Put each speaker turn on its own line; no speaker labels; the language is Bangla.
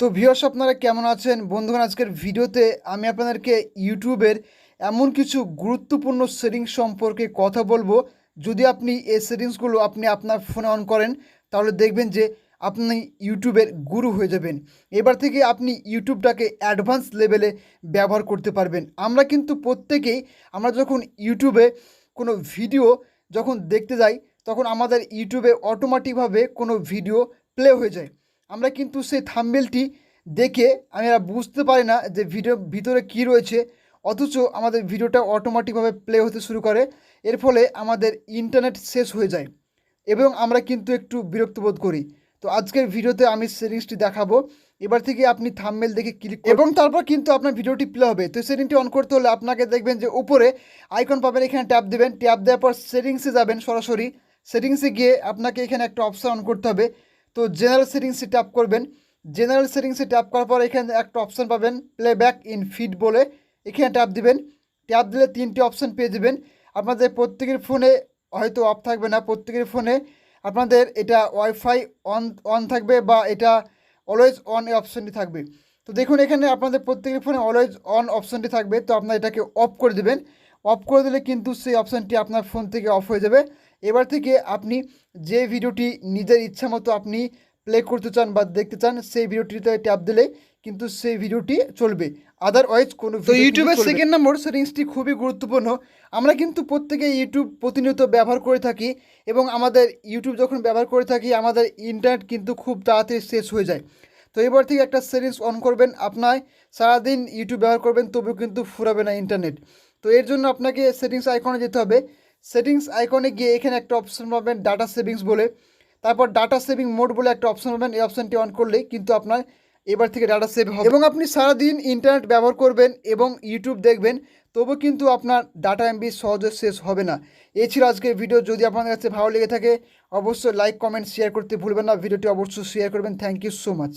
তো ভিউয়ার্স আপনারা কেমন আছেন বন্ধুগণ? আজকের ভিডিওতে আমি আপনাদেরকে ইউটিউবের এমন কিছু গুরুত্বপূর্ণ সেটিংস সম্পর্কে কথা বলবো। যদি আপনি এই সেটিংসগুলো আপনার ফোনে অন করেন তাহলে দেখবেন যে আপনি ইউটিউবের গুরু হয়ে যাবেন। এবার থেকে আপনি ইউটিউবটাকে অ্যাডভান্স লেভেলে ব্যবহার করতে পারবেন। আমরা কিন্তু প্রত্যেকেই আমরা যখন ইউটিউবে কোনো ভিডিও যখন দেখতে যাই তখন আমাদের ইউটিউবে অটোমেটিকভাবে কোনো ভিডিও প্লে হয়ে যায়। আমরা কিন্তু সেই থাম্বনেলটি দেখে আমরা বুঝতে পারি না যে ভিডিওর ভিতরে কী রয়েছে, অথচ আমাদের ভিডিওটা অটোমেটিকভাবে প্লে হতে শুরু করে। এর ফলে আমাদের ইন্টারনেট শেষ হয়ে যায় এবং আমরা কিন্তু একটু বিরক্ত বোধ করি। তো আজকের ভিডিওতে আমি সেটিংসটি দেখাবো। এবার থেকে আপনি থাম্বনেল দেখে ক্লিক এবং তারপর কিন্তু আপনার ভিডিওটি প্লে হবে। তো সেটিংটি অন করতে হলে আপনাকে দেখবেন যে উপরে আইকন পাবেন, এখানে ট্যাপ দেবেন। ট্যাপ দেওয়ার পর সেটিংসে যাবেন, সরাসরি সেটিংসে গিয়ে আপনাকে এখানে একটা অপশান অন করতে হবে। তো জেনারেল সেটিংসে ট্যাপ করবেন। জেনারেল সেটিংসে ট্যাপ করার পর এখানে একটা অপশান পাবেন প্লেব্যাক ইন ফিড বলে, এখানে ট্যাপ দিবেন। ট্যাপ দিলে 3টি অপশান পেয়ে যাবেন। আপনাদের প্রত্যেকের ফোনে হয়তো অফ থাকবে না, প্রত্যেকের ফোনে আপনাদের এটা ওয়াইফাই অন অন থাকবে বা এটা অলওয়েজ অন এই অপশানটি থাকবে। তো দেখুন এখানে আপনাদের প্রত্যেকের ফোনে অলওয়েজ অন অপশানটি থাকবে। তো আপনার এটাকে অফ করে দেবেন। অফ করে দিলে কিন্তু সেই অপশানটি আপনার ফোন থেকে অফ হয়ে যাবে। এবার থেকে আপনি যে ভিডিওটি নিজের ইচ্ছা মতো আপনি প্লে করতে চান বা দেখতে চান সেই ভিডিওটিতে ট্যাপ দিলে কিন্তু সেই ভিডিওটি চলবে, আদারওয়াইজ কোনো ভিডিও। তো ইউটিউবের সেকেন্ড নম্বর সেটিংসটি খুবই গুরুত্বপূর্ণ। আমরা কিন্তু প্রত্যেকে ইউটিউব প্রতিনিয়ত ব্যবহার করে থাকি এবং আমাদের ইউটিউব যখন ব্যবহার করে থাকি আমাদের ইন্টারনেট কিন্তু খুব তাড়াতাড়ি শেষ হয়ে যায়। তো এবার থেকে একটা সেটিংস অন করবেন, আপনার সারাদিন ইউটিউব ব্যবহার করবেন তবুও কিন্তু ফুরাবে না ইন্টারনেট। তো এর জন্য আপনাকে সেটিংস আইকনে যেতে হবে। সেটিংস আইকনে গিয়ে এখানে একটা অপশন পাবেন ডাটা সেভিংস বলে, তারপর ডাটা সেভিং মোড বলে একটা অপশন পাবেন। এই অপশানটি অন করলেই কিন্তু আপনার এবার থেকে ডাটা সেভ হবে এবং আপনি সারাদিন ইন্টারনেট ব্যবহার করবেন এবং ইউটিউব দেখবেন, তবু কিন্তু আপনার ডাটা এমবি সহজে শেষ হবে না। এই ছিল আজকের ভিডিও। যদি আপনাদের কাছে ভালো লেগে থাকে অবশ্যই লাইক কমেন্ট শেয়ার করতে ভুলবেন না। ভিডিওটি অবশ্যই শেয়ার করবেন। Thank you so much.